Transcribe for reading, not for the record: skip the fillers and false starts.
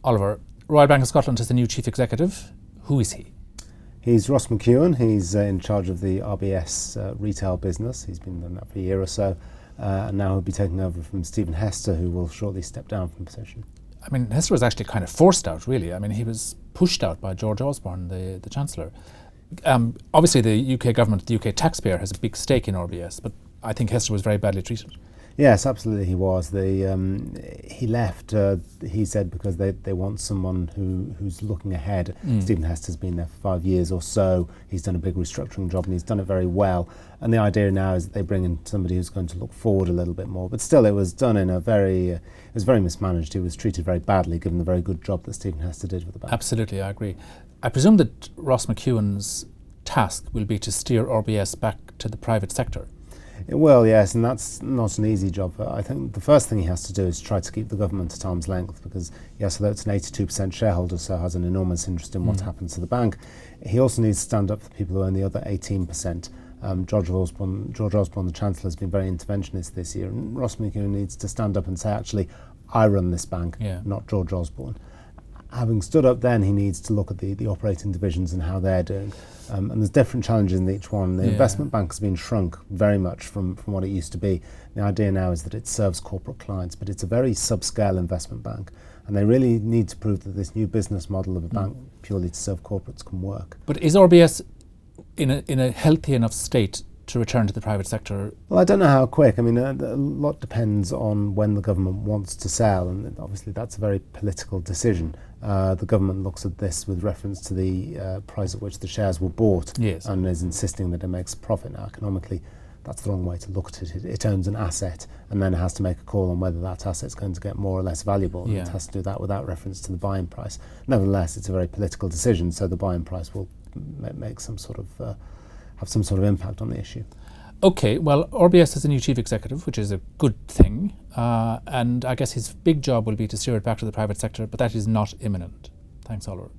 Oliver, Royal Bank of Scotland has a new chief executive. Who is he? He's Ross McEwan. He's in charge of the RBS retail business. He's been doing that for a year or so. And now he'll be taking over from Stephen Hester, who will shortly step down from the position. I mean, Hester was actually kind of forced out, really. I mean, he was pushed out by George Osborne, the Chancellor. Obviously, the UK government, the UK taxpayer, has a big stake in RBS, but I think Hester was very badly treated. Yes, absolutely he was. He left, he said, because they want someone who's looking ahead. Stephen Hester's been there for 5 years or so. He's done a big restructuring job and he's done it very well. And the idea now is that they bring in somebody who's going to look forward a little bit more. But still, it was done in it was very mismanaged. He was treated very badly, given the very good job that Stephen Hester did with the bank. Absolutely, I agree. I presume that Ross McEwan's task will be to steer RBS back to the private sector. It will, yes, and that's not an easy job. I think the first thing he has to do is try to keep the government at arm's length, because, yes, although it's an 82% shareholder, so has an enormous interest in what happens to the bank, he also needs to stand up for the people who own the other 18%. George Osborne, the Chancellor, has been very interventionist this year, and Ross McEwan needs to stand up and say, actually, I run this bank, not George Osborne. Having stood up then, he needs to look at the operating divisions and how they're doing. And there's different challenges in each one. The investment bank has been shrunk very much from what it used to be. The idea now is that it serves corporate clients, but it's a very subscale investment bank. And they really need to prove that this new business model of a bank purely to serve corporates can work. But is RBS in a healthy enough state to return to the private sector? Well, I don't know how quick. I mean, a lot depends on when the government wants to sell, and obviously that's a very political decision. The government looks at this with reference to the price at which the shares were bought, and is insisting that it makes a profit. Now, economically, that's the wrong way to look at it. It owns an asset, and then it has to make a call on whether that asset's going to get more or less valuable, and it has to do that without reference to the buying price. Nevertheless, it's a very political decision, so the buying price will make some sort of have some sort of impact on the issue. Okay, well, RBS has a new chief executive, which is a good thing, and I guess his big job will be to steer it back to the private sector, but that is not imminent. Thanks, Oliver.